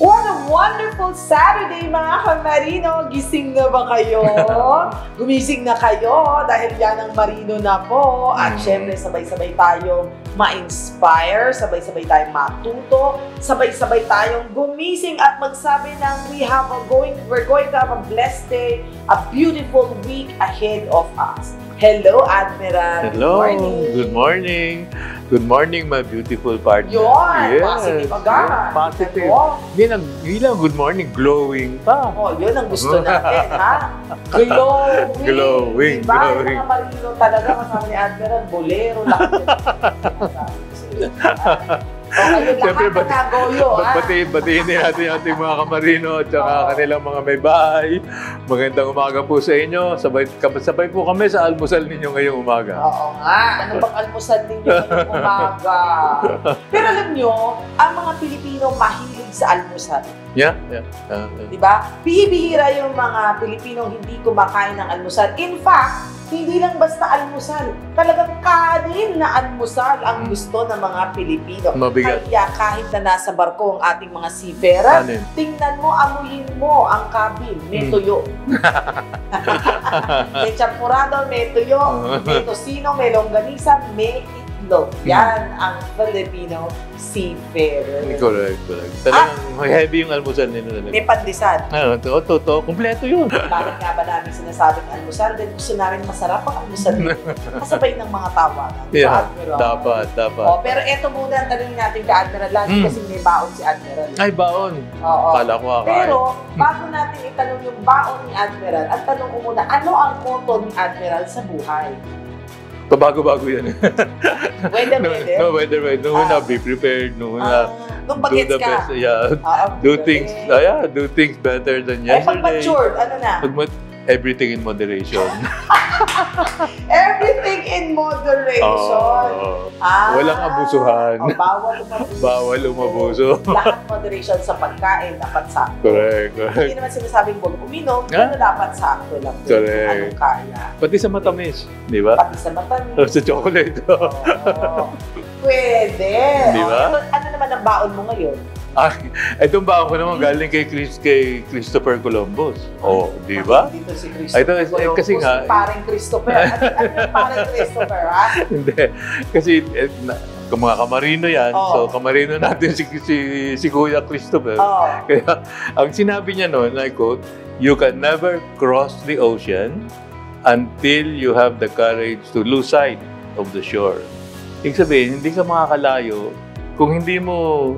What a wonderful Saturday mga kamarino! Gising na ba kayo? Gumising na kayo dahil yan ang Marino na po. At syempre sabay-sabay tayong ma-inspire, sabay-sabay tayong matuto, sabay-sabay tayong gumising at magsabi ng we're going to have a blessed day, a beautiful week ahead of us. Hello, Admiral. Hello. Good morning. Good morning. Good morning, my beautiful partner. Yun, positive agad. Positive. Hindi lang good morning, glowing pa. Oh, yun ang gusto natin, ha? Glowing. Glowing, diba? glowing. Yung mga Marino talaga, kasama ni Admiral, bolero, lahat yun. Okay, Siyempre, lahat na nagoyo, ha? batiin din natin yung ating mga kamarino at saka kanilang mga may bahay. Magandang umaga po sa inyo. Sabay po kami sa almusal ninyo ngayong umaga. Oo nga. Ano bang almusal ninyo ngayong umaga? Pero alam nyo, ang mga Pilipino mahilig sa almusal. Yeah. Diba? Bihira yung mga Pilipinong hindi kumakain ng almusal. In fact, hindi lang basta almusal. Talagang kanin na almusal ang gusto ng mga Pilipino. Mabigat. Kaya kahit na nasa barko ang ating mga seafarer, tingnan mo, amuyin mo ang cabin. May tuyo. May champurado, may tuyo, may tosino, may longganisa, may itlog. Yan ang Filipino seafarer. Correct. Talagang heavy yung almusal nila. May pandisan. Totoo. Kompleto yun. Bakit nga ba namin sinasabing almusal? Dahil gusto namin masarap ang almusal nito. Kasabay ng mga tawagan. Yeah, Admiral. dapat. Oh, pero eto muna ang tanongin natin kay Admiral Lagi kasi may baon si Admiral. Ay, baon. Oo. Kala ko akain. Pero, bago natin itanong yung baon ni Admiral, ang tanong ko muna, ano ang motto ni Admiral sa buhay? Pabago-bago yan. Weather. No, na be prepared. No, na nung do bagets the ka. best. Yeah. Do things better than Eh, pag yesterday. matured, ano na? Everything in moderation. Everything in moderation. Walang abusuhan. Bawal umabuso. Bawal umabuso. Lahat moderation sa pagkain, dapat sakto. Correct. Hindi naman sinasabing huwag uminom, pero dapat sakto lang. Correct. Anong kaya. Pati sa matamis, di ba? Pati sa matamis. Sa chocolate. Pwede. Di ba? Ano naman ang baon mo ngayon? Itong baon ko naman galing kay Christopher Columbus. Di ba? Dito si Christopher Columbus. Kasi nga... Parang Christopher. Ano yung parang Christopher, ha? Hindi. Kasi mga kamarino yan. So, kamarino natin si Kuya Christopher. Kaya, ang sinabi niya noon, I quote, "You can never cross the ocean until you have the courage to lose sight of the shore." Ibig sabihin, hindi ka makakalayo kung hindi mo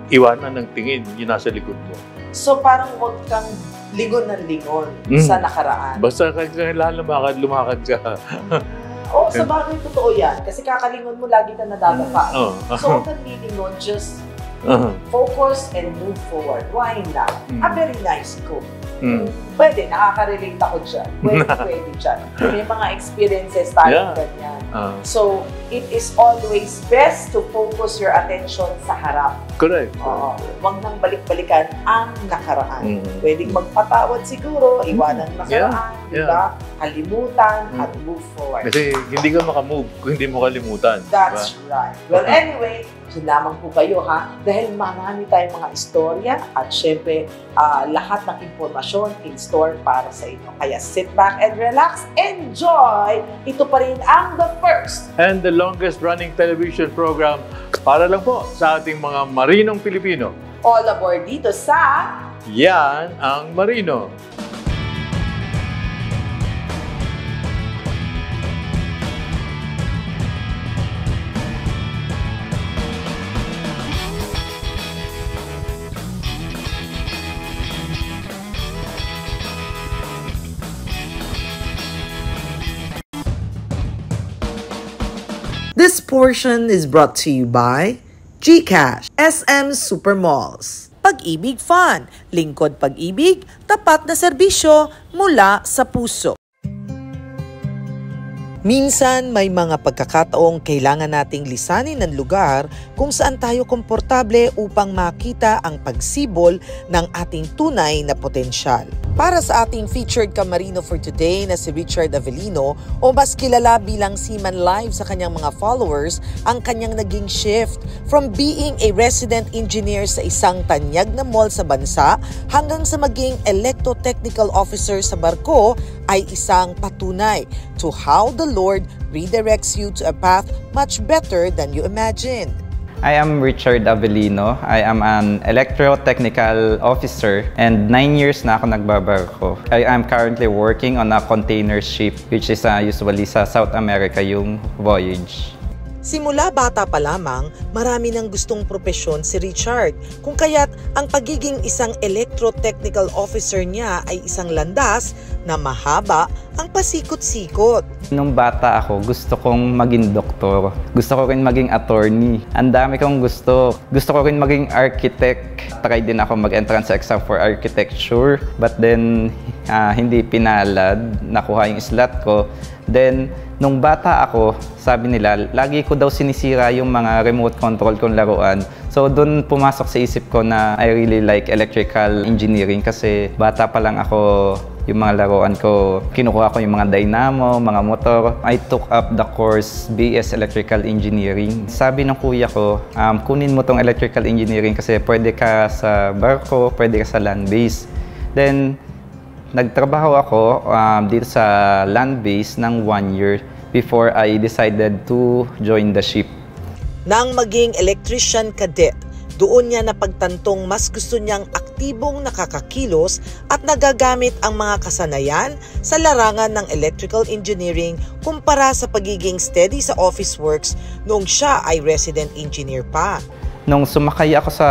iwanan ng tingin yung nasa likod mo. So parang huwag kang lingon ng lingon sa nakaraan. Basta kailangan lumakad ka. Oo, sa bagay totoo yan. Kasi kakalingon mo, lagi ka nadadapa. So huwag kang lilingon, just focus and move forward. Why not? A very nice quote. Pwede, nakaka-relate ako dyan. Pwede dyan. May mga experiences tayo ganyan. So, it is always best to focus your attention sa harap. Correct. Huwag nang balik-balikan ang nakaraan. Pwedeng magpatawad siguro, iwanan ang nakaraan, diba? Kalimutan at move forward. Kasi hindi ka makamove kung hindi mo kalimutan. That's right. Well, anyway, so lamang po kayo ha, dahil marami tayong mga istorya at syempre lahat ng impormasyon in store para sa inyo. Kaya sit back and relax, enjoy! Ito pa rin ang the first and the longest running television program para lang po sa ating mga marinong Pilipino. All aboard dito sa Yan ang Marino. This portion is brought to you by GCash, SM Supermalls. Pag-ibig Fun, lingkod pag-ibig, tapat na serbisyo mula sa puso. Minsan may mga pagkakataong kailangan nating lisanin ng lugar kung saan tayo komportable upang makita ang pagsibol ng ating tunay na potensyal. Para sa ating featured Camarino for today na si Richard Avellino o mas kilala bilang Seaman Live sa kanyang mga followers, ang kanyang naging shift from being a resident engineer sa isang tanyag na mall sa bansa hanggang sa maging electrotechnical officer sa barko ay isang patunay to how the Lord redirects you to a path much better than you imagined. I am Richard Avellino. I am an electrotechnical officer and 9 years na ako nagbabarko. I am currently working on a container ship which is usually sa South America yung voyage. Simula bata pa lamang, marami nang gustong propesyon si Richard. Kung kaya't ang pagiging isang electrotechnical officer niya ay isang landas na mahaba ang pasikot-sikot. Nung bata ako, gusto kong maging doktor. Gusto ko rin maging attorney. Ang dami kong gusto. Gusto ko rin maging architect. Try din ako mag-entrance exam for architecture. But then, hindi pinalad. Nakuha yung slot ko. Then, nung bata ako, sabi nila, lagi ko daw sinisira yung mga remote control kong laruan. So, doon pumasok sa isip ko na I really like electrical engineering kasi bata pa lang ako, yung mga laruan ko, kinukuha ko yung mga dynamo, mga motor. I took up the course BS Electrical Engineering. Sabi ng kuya ko, kunin mo tong electrical engineering kasi pwede ka sa barko, pwede ka sa land base. Then, nagtrabaho ako dito sa land base ng 1 year before I decided to join the ship. Nang maging electrician cadet, doon niya napagtantong mas gusto niyang aktibong nakakakilos at nagagamit ang mga kasanayan sa larangan ng electrical engineering kumpara sa pagiging steady sa office works noong siya ay resident engineer pa. Nung sumakay ako sa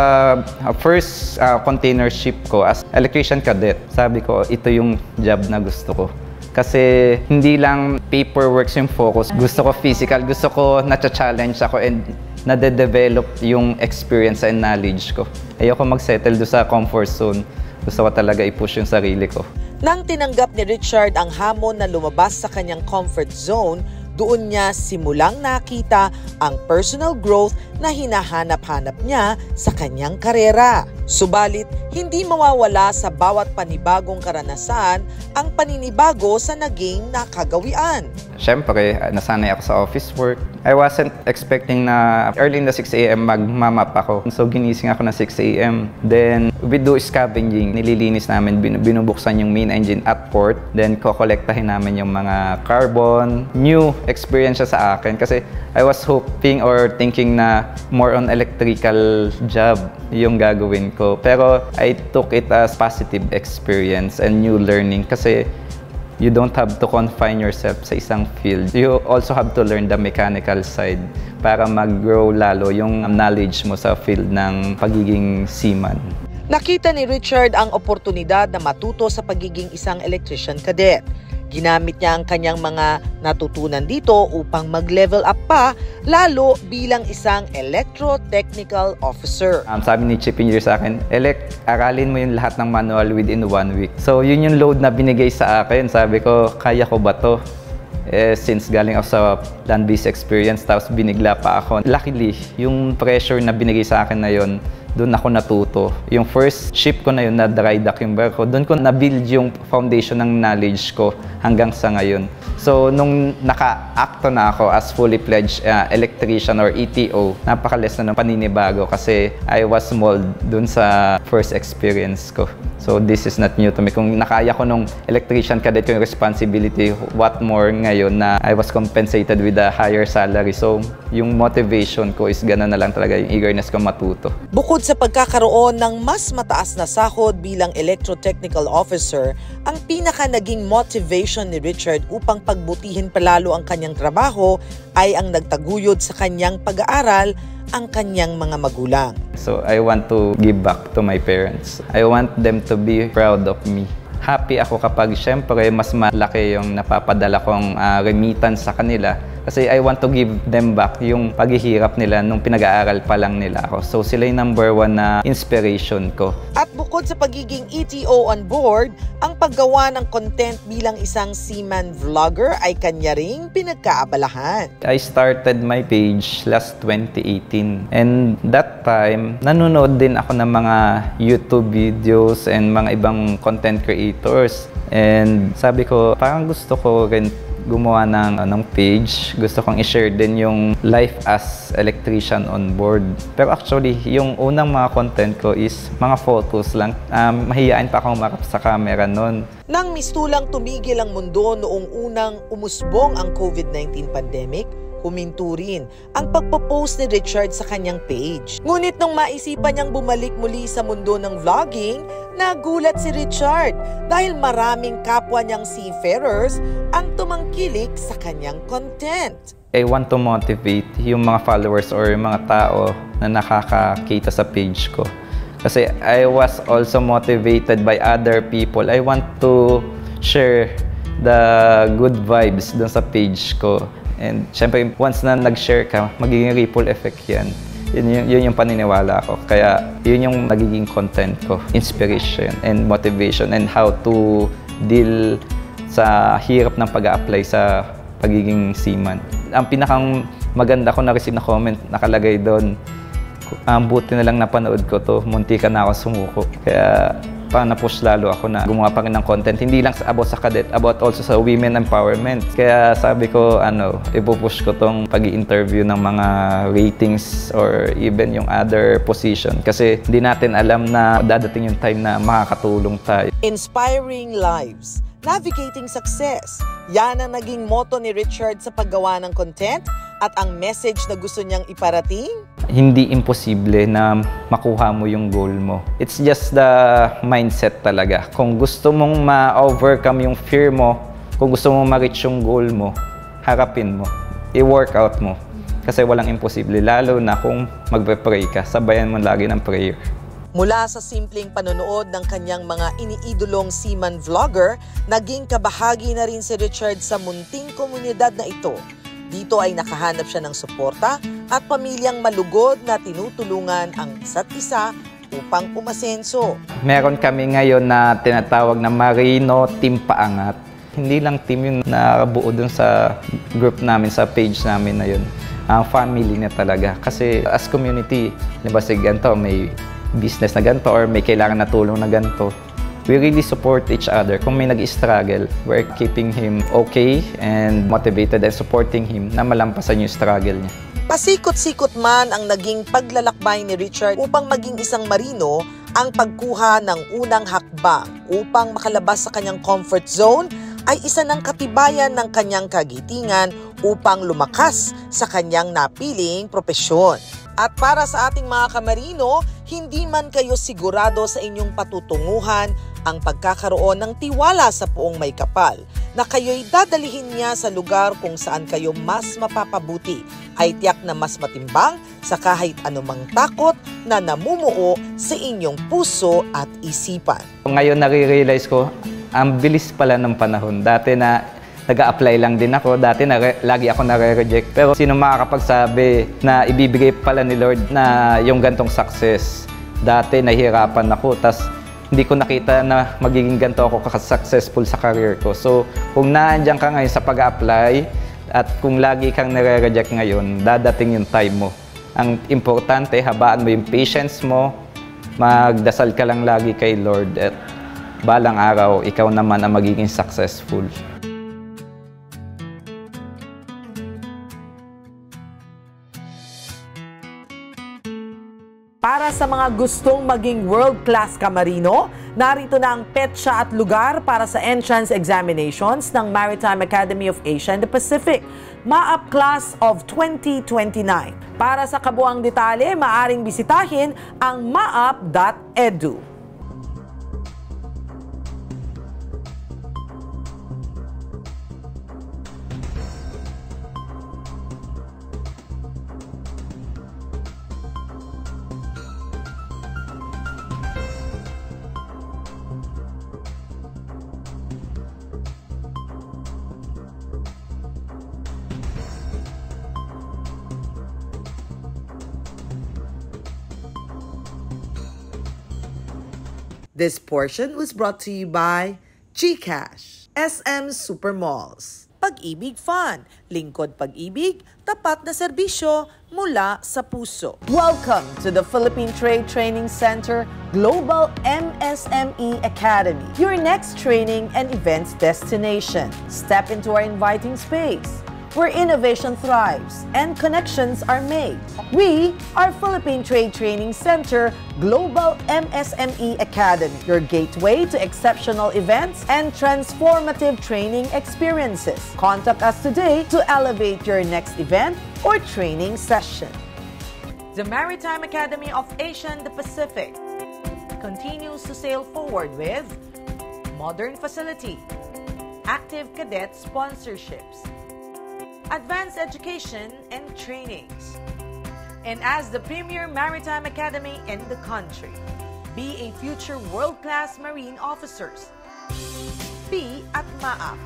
first container ship ko as electrician cadet, sabi ko, ito yung job na gusto ko. Kasi hindi lang paperwork yung focus. Gusto ko physical, gusto ko na-challenge ako and nade-develop yung experience and knowledge ko. Ayoko mag-settle doon sa comfort zone. Gusto ko talaga i-push yung sarili ko. Nang tinanggap ni Richard ang hamon na lumabas sa kanyang comfort zone, doon niya simulang nakita ang personal growth na hinahanap-hanap niya sa kanyang karera. Subalit, hindi mawawala sa bawat panibagong karanasan ang paninibago sa naging nakagawian. Siyempre, nasanay ako sa office work. I wasn't expecting na early in the 6 a.m. magmamap ako. So, ginising ako na 6 a.m. Then, we do scavenging. Nililinis namin, binubuksan yung main engine at port. Then, kokolektahin namin yung mga carbon. New experience siya sa akin kasi I was hoping or thinking na more on electrical job yung gagawin ko. Pero I took it as positive experience and new learning kasi you don't have to confine yourself sa isang field. You also have to learn the mechanical side para mag-grow lalo yung knowledge mo sa field ng pagiging seaman. Nakita ni Richard ang oportunidad na matuto sa pagiging isang electrician cadet. Ginamit niya ang kanyang mga natutunan dito upang mag-level up pa, lalo bilang isang electrotechnical officer. Sabi ni Chief Engineer sa akin, aralin mo yung lahat ng manual within 1 week. So yun yung load na binigay sa akin. Sabi ko, kaya ko ba to? Since galing ako sa land-based experience, tapos binigla pa ako. Luckily, yung pressure na binigay sa akin na yun, doon ako natuto. Yung first ship ko na yun, na dry dock yung barko, doon ko na-build yung foundation ng knowledge ko hanggang sa ngayon. So, nung naka-acto na ako as fully fledged electrician or ETO, napakalis na ng paninibago kasi I was mold doon sa first experience ko. So, this is not new to me. Kung nakaya ko nung electrician cadet ko yung responsibility, what more ngayon na I was compensated with a higher salary. So, yung motivation ko is gano'n na lang talaga, yung eagerness ko matuto. Bukod sa pagkakaroon ng mas mataas na sahod bilang electrotechnical officer, ang pinaka naging motivation ni Richard upang pagbutihin palalo ang kanyang trabaho ay ang nagtaguyod sa kanyang pag-aaral ang kanyang mga magulang. So I want to give back to my parents. I want them to be proud of me. Happy ako kapag syempre mas malaki yung napapadala kong remittance sa kanila Kasi I want to give them back yung paghihirap nila nung pinag-aaral pa lang nila ako. So sila yung number 1 na inspiration ko. At bukod sa pagiging ETO on board, ang paggawa ng content bilang isang seaman vlogger ay kanya ring pinagkaabalahan. I started my page last 2018 and that time, nanonood din ako ng mga YouTube videos and mga ibang content creators. And sabi ko, parang gusto ko rin gumawa ng page. Gusto kong i-share din yung life as electrician on board. Pero actually, yung unang mga content ko is mga photos lang. Mahihain pa akong marap sa camera nun. Nang mistulang tumigil ang mundo noong unang umusbong ang COVID-19 pandemic, huminto rin ang pagpo-post ni Richard sa kanyang page. Ngunit nung maisipan niyang bumalik muli sa mundo ng vlogging, nagulat si Richard dahil maraming kapwa niyang seafarers ang tumangkilik sa kanyang content. I want to motivate yung mga followers or yung mga tao na nakakakita sa page ko. Kasi I was also motivated by other people. I want to share the good vibes dun sa page ko. And syempre, once na nag-share ka, magiging ripple effect yan. Yun yung paniniwala ko. Kaya yun yung nagiging content ko. Inspiration and motivation and how to deal sa hirap ng pag-a-apply sa pagiging seaman. Ang pinakang maganda ko na-receive na comment, nakalagay doon, buti na lang napanood ko to, munti ka na ako sumuko. Kaya na-push lalo ako na gumawa pa rin ng content. Hindi lang about sa cadet, about also sa women empowerment. Kaya sabi ko, ipupush ko tong pag-i-interview ng mga ratings or even yung other position. Kasi hindi natin alam na dadating yung time na makakatulong tayo. Inspiring lives, navigating success. Yan ang naging motto ni Richard sa paggawa ng content at ang message na gusto niyang iparating. Hindi imposible na makuha mo yung goal mo. It's just the mindset talaga. Kung gusto mong ma-overcome yung fear mo, kung gusto mong ma-reach yung goal mo, harapin mo. I-workout mo. Kasi walang imposible, lalo na kung magpe-pray ka. Sabayan mo lagi ng prayer. Mula sa simpleng panonood ng kanyang mga iniidolong seaman vlogger, naging kabahagi na rin si Richard sa munting komunidad na ito. Dito ay nakahanap siya ng suporta at pamilyang malugod na tinutulungan ang isa't isa upang umasenso. Meron kami ngayon na tinatawag na Marino Team Paangat. Hindi lang team yung nabuo dun sa group namin, sa page namin na yun. Ang family na talaga. Kasi as community, diba si ganito, may business na ganito or may kailangan na tulong na ganito. We really support each other. Kung may nag-struggle, we're keeping him okay and motivated and supporting him na malampasan yung struggle niya. Pasikot-sikot man ang naging paglalakbay ni Richard upang maging isang marino, ang pagkuha ng unang hakbang upang makalabas sa kanyang comfort zone ay isa ng katibayan ng kanyang kagitingan upang lumakas sa kanyang napiling propesyon. At para sa ating mga kamarino, hindi man kayo sigurado sa inyong patutunguhan ang pagkakaroon ng tiwala sa Poong May Kapal na kayo'y dadalihin niya sa lugar kung saan kayo mas mapapabuti ay tiyak na mas matimbang sa kahit anumang takot na namumuo sa inyong puso at isipan. Ngayon nare-realize ko, ang bilis pala ng panahon. Dati na nag-a-apply lang din ako. Dati lagi ako nare-reject. Pero sino makakapagsabi na ibibigay pala ni Lord na yung gantong success? Dati nahihirapan ako. Tas hindi ko nakita na magiging ganito ako successful sa career ko. So kung naandyan ka ngayon sa pag-a-apply at kung lagi kang nare-reject ngayon, dadating yung time mo. Ang importante, habaan mo yung patience mo. Magdasal ka lang lagi kay Lord at balang araw, ikaw naman ang magiging successful. Para sa mga gustong maging world-class kamarino, narito na ang petsa at lugar para sa entrance examinations ng Maritime Academy of Asia and the Pacific, MAAP Class of 2029. Para sa kabuang detalye, maaring bisitahin ang maap.edu. This portion was brought to you by GCash, SM Supermalls. Pag-ibig Fun, lingkod pag-ibig, tapat na serbisyo mula sa puso. Welcome to the Philippine Trade Training Center Global MSME Academy, your next training and events destination. Step into our inviting space, where innovation thrives and connections are made. We are Philippine Trade Training Center Global MSME Academy, your gateway to exceptional events and transformative training experiences. Contact us today to elevate your next event or training session. The Maritime Academy of Asia and the Pacific continues to sail forward with modern facility, active cadet sponsorships, advanced education and trainings. And as the premier maritime academy in the country, be a future world-class marine officers. Be at MAAP,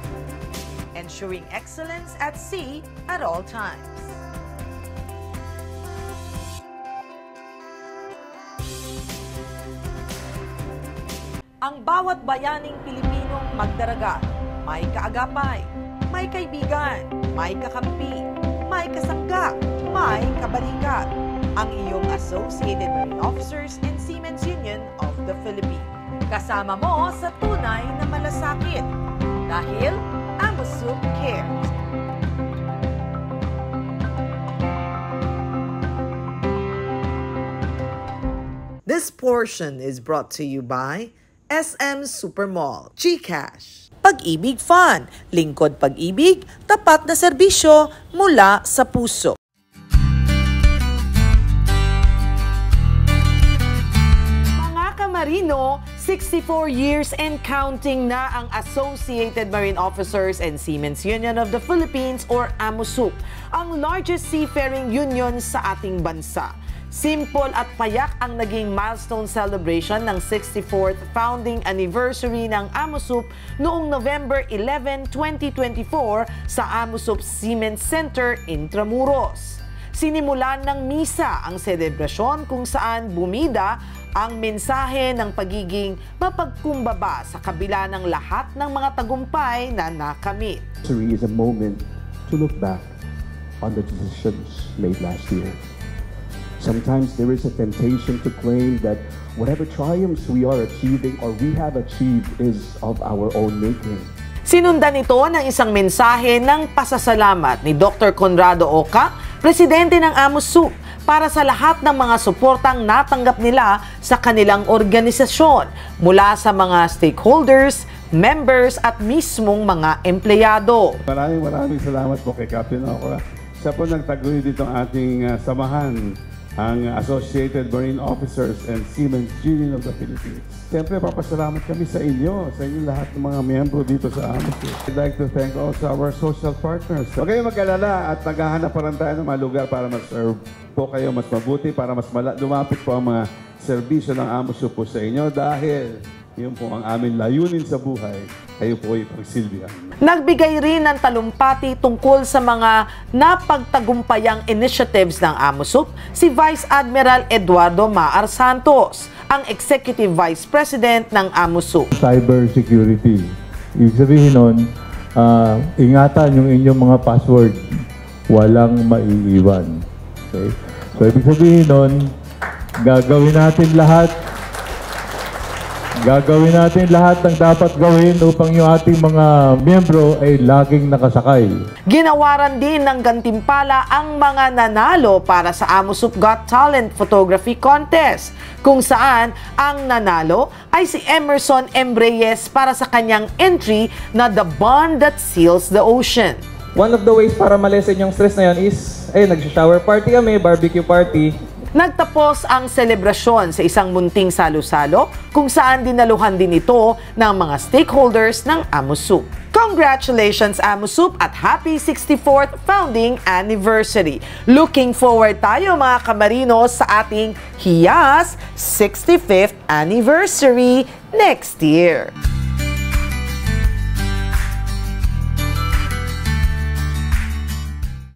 ensuring excellence at sea at all times. Ang bawat bayaning Pilipinong magdaragat, may kaagapay, may kaibigan, may kakampi, may kasangga, may kabalikat. Ang iyong Associated Marine Officers and Seamen's Union of the Philippines. Kasama mo sa tunay na malasakit. Dahil AMUSUP cares. This portion is brought to you by SM Supermall, GCash. Pag-ibig Fun, lingkod pag-ibig, tapat na serbisyo mula sa puso. Mga kamarino, 64 years and counting na ang Associated Marine Officers and Seamen's Union of the Philippines or AMUSUP, ang largest seafaring union sa ating bansa. Simple at payak ang naging milestone celebration ng 64th founding anniversary ng AMUSUP noong November 11, 2024 sa AMUSUP Seamen's Center, Intramuros. Sinimulan ng misa ang selebrasyon kung saan bumida ang mensahe ng pagiging mapagkumbaba sa kabila ng lahat ng mga tagumpay na nakamit. History is a moment to look back on the decisions made last year. Sometimes there is a temptation to claim that whatever triumphs we are achieving or we have achieved is of our own making. Sinundan ito ng isang mensahe ng pasasalamat ni Dr. Conrado Oca, presidente ng AMUSUP, para sa lahat ng mga suportang natanggap nila sa kanilang organisasyon mula sa mga stakeholders, members at mismong mga empleyado. Maraming salamat po kay Captain Oca. Siya po nagtaguyod ditong ating samahan, ang Associated Marine Officers and Seamen's Union of the Philippines. Siyempre, papasalamat kami sa inyo lahat ng mga miyembro dito sa AMUSUP. I'd like to thank also our social partners. Huwag kayong mag-alala at naghahanap pa rin tayo ng mga lugar para mas-serve po kayo mas mabuti, para mas lumapit po ang mga serbisyo ng AMUSUP po sa inyo dahil yun po ang aming layunin sa buhay, kayo po ay pagsilbihan. Nagbigay rin ng talumpati tungkol sa mga napagtagumpayang initiatives ng AMUSUP si Vice Admiral Eduardo Maar Santos, ang Executive Vice President ng AMUSUP. Cyber security. Ibig sabihin nun, ingatan yung inyong mga password. Walang maiiwan. Okay? So, ibig sabihin nun, gagawin natin lahat ng dapat gawin upang yung ating mga miyembro ay laging nakasakay. Ginawaran din ng gantimpala ang mga nanalo para sa AMUSUP Got Talent Photography Contest, kung saan ang nanalo ay si Emerson M. Reyes para sa kanyang entry na The Bond That Seals the Ocean. One of the ways para malesen yung stress na yun is, nag-shower party kami, barbecue party. Nagtapos ang selebrasyon sa isang munting salo-salo kung saan dinaluhan din ito ng mga stakeholders ng AMUSUP. Congratulations AMUSUP at happy 64th founding anniversary! Looking forward tayo mga kamarino sa ating HIAS 65th anniversary next year!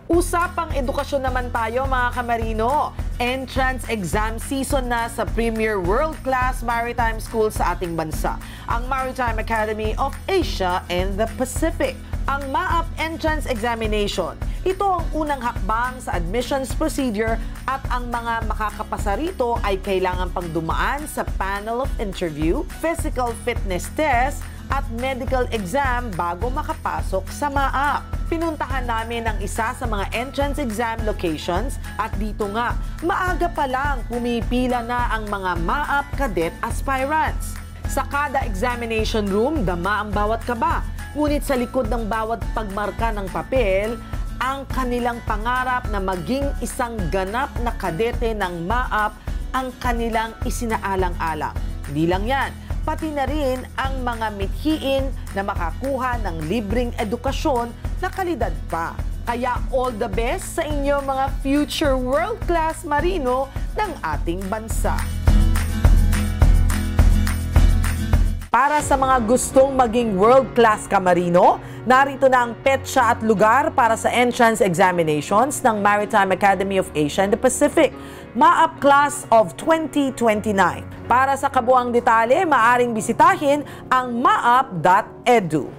Usapang edukasyon naman tayo mga kamarino. Entrance exam season na sa premier world-class maritime school sa ating bansa, ang Maritime Academy of Asia and the Pacific. Ang MAAP Entrance Examination, ito ang unang hakbang sa admissions procedure at ang mga makakapasa rito ay kailangan pang dumaan sa panel of interview, physical fitness test, at medical exam bago makapasok sa MAAP. Pinuntahan namin ang isa sa mga entrance exam locations at dito nga, maaga pa lang pumipila na ang mga MAAP cadet aspirants. Sa kada examination room, dama ang bawat kaba. Ngunit sa likod ng bawat pagmarka ng papel, ang kanilang pangarap na maging isang ganap na kadete ng MAAP ang kanilang isinaalang-alang. Hindi lang yan, pati na rin ang mga mithiin na makakuha ng libreng edukasyon na kalidad pa. Kaya all the best sa inyo mga future world-class marino ng ating bansa. Para sa mga gustong maging world-class kamarino, narito na ang petsa at lugar para sa entrance examinations ng Maritime Academy of Asia and the Pacific, MAAP Class of 2029. Para sa kabuang detalye, maaring bisitahin ang maap.edu.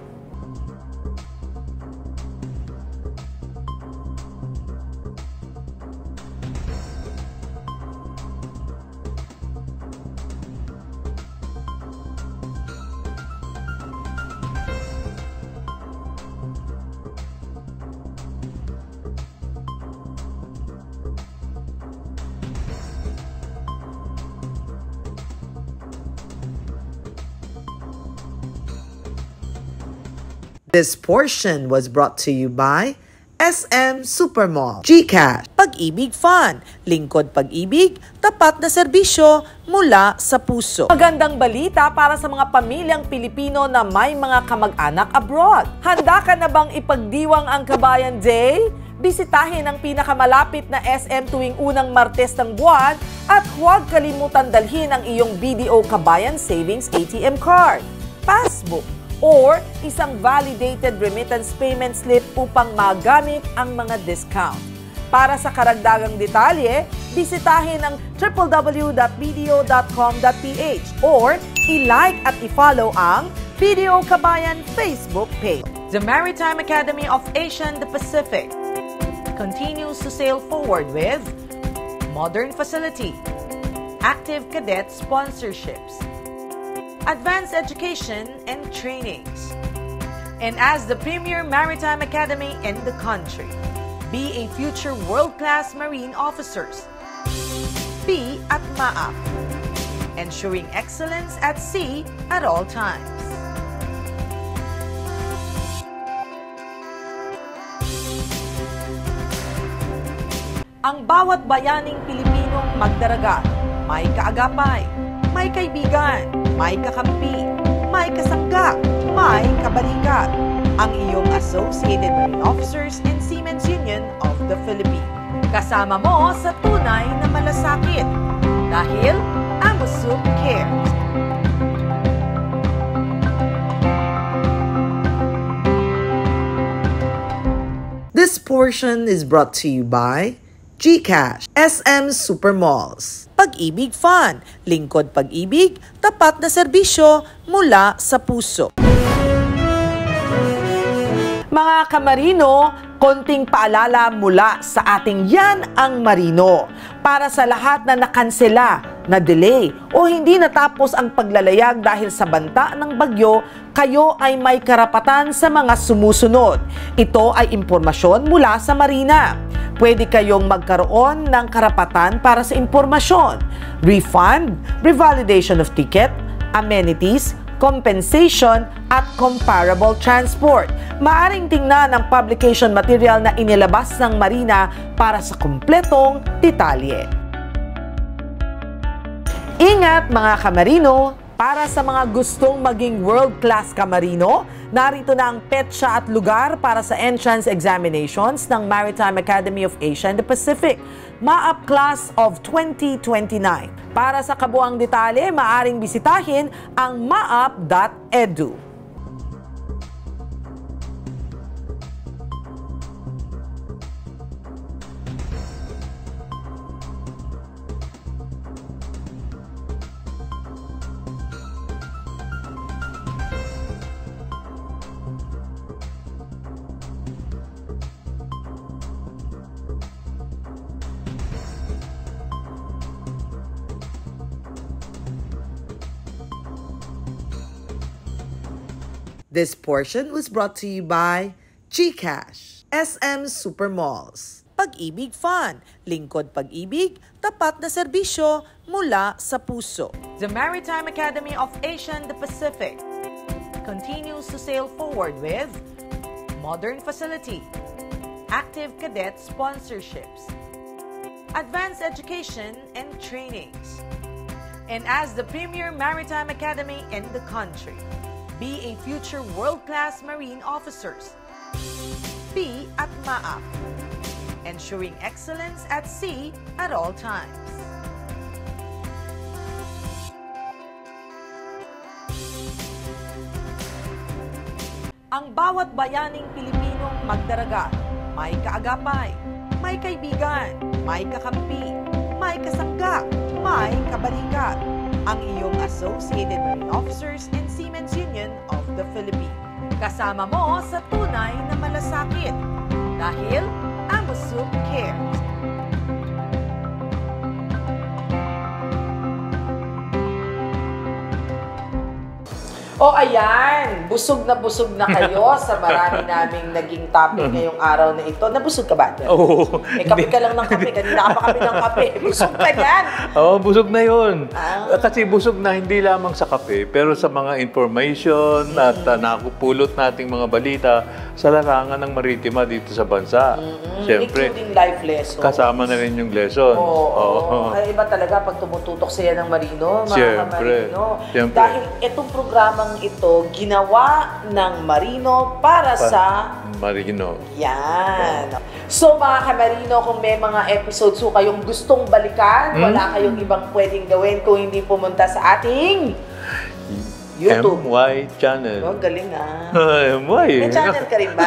This portion was brought to you by SM Supermall, GCash, Pag-ibig Fun, Lingkod Pag-ibig, tapat na serbisyo mula sa puso. Magandang balita para sa mga pamilyang Pilipino na may mga kamag-anak abroad. Handa ka na bang ipagdiwang ang Kabayan Day? Bisitahin ang pinakamalapit na SM tuwing unang Martes ng buwan at huwag kalimutan dalhin ang iyong BDO Kabayan Savings ATM card, passbook, or isang validated remittance payment slip upang magamit ang mga discount. Para sa karagdagang detalye, bisitahin ang www.bdo.com.ph or i-like at i-follow ang BDO Kabayan Facebook page. The Maritime Academy of Asia and the Pacific continues to sail forward with modern facility, active cadet sponsorships, advanced education and trainings. And as the premier maritime academy in the country, be a future world-class marine officers. Be at MAAP, ensuring excellence at sea at all times. Ang bawat bayaning Pilipinong magdaragat, may kaagapay, may kaibigan, may kakampi, may kasangga, may kabalikat. Ang iyong Associated Marine Officers and Seamen's Union of the Philippines. Kasama mo sa tunay na malasakit. Dahil AMUSUP cares. This portion is brought to you by GCash, SM Supermalls, Pag-ibig Fun, Lingkod Pag-ibig, tapat na serbisyo mula sa puso. Mga kamarino, konting paalala mula sa ating Yan ang Marino. Para sa lahat na nakansela, na-delay o hindi natapos ang paglalayag dahil sa banta ng bagyo, kayo ay may karapatan sa mga sumusunod. Ito ay impormasyon mula sa Marina. Pwede kayong magkaroon ng karapatan para sa impormasyon, refund, revalidation of ticket, amenities, compensation, at comparable transport. Maaring tingnan ang publication material na inilabas ng Marina para sa kumpletong detalye. Ingat mga kamarino! Para sa mga gustong maging world-class kamarino, narito na ang petsa at lugar para sa entrance examinations ng Maritime Academy of Asia and the Pacific, MAAP Class of 2029. Para sa kabuang detalye, maaring bisitahin ang maap.edu. This portion was brought to you by GCash, SM Supermalls. Pag-ibig Fun, lingkod pag-ibig, tapat na serbisyo mula sa puso. The Maritime Academy of Asia and the Pacific continues to sail forward with modern facility, active cadet sponsorships, advanced education and trainings. And as the premier maritime academy in the country, be a future world-class marine officers. Be at MAAP, ensuring excellence at sea at all times. Ang bawat bayaning Pilipinong magdaragat, may kaagapay, may kaibigan, may kakampi, may kasangga, may kabalikat. Ang iyong Associated Marine Officers and Seamen's Union of the Philippines. Kasama mo sa tunay na malasakit dahil AMUSUP cares. O ayan, busog na kayo sa marami naming naging topic ngayong araw na ito. Nabusog ka ba? Oo. May kape ka lang ng kape. Kanina ka pa kape ng kape. Busog ka yan. Oo, busog na yun. Kasi busog na hindi lamang sa kape, pero sa mga information at nakupulot nating mga balita sa larangan ng maritima dito sa bansa. Siyempre, including life lessons. kasama na rin yung lesson. Oo. Ay, iba talaga pag tumututok siya ng marino, mga marino. Siyempre. Dahil itong programang ito, ginawa ng marino para sa marino. Yan. So mga kamarino, kung may mga episodes so kayong gustong balikan, wala kayong ibang pwedeng gawin kung hindi pumunta sa ating YouTube. MY channel. Oh, galing ah. MY. May channel ka rin ba?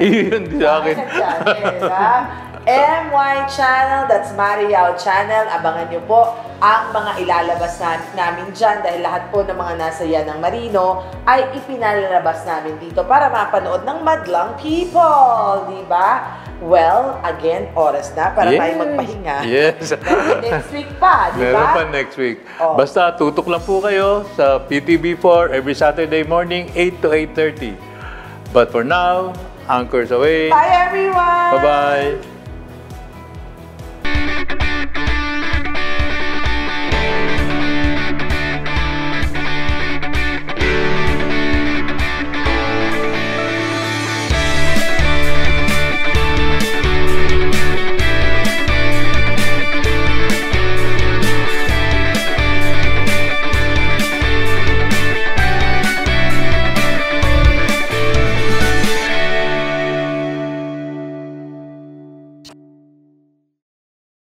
Yun sa akin. MY channel, that's Mariao channel. Abangan nyo po ang mga ilalabas namin dyan dahil lahat po ng mga nasa yan ng Marino ay ipinalalabas namin dito para mapanood ng madlang people. Diba? Well, again, oras na para tayo magpahinga. Yes. Next week pa, di ba? Meron pa next week. Basta tutok lang po kayo sa PTV4 every Saturday morning, 8 to 8:30. But for now, anchors away. Bye, everyone! Bye-bye!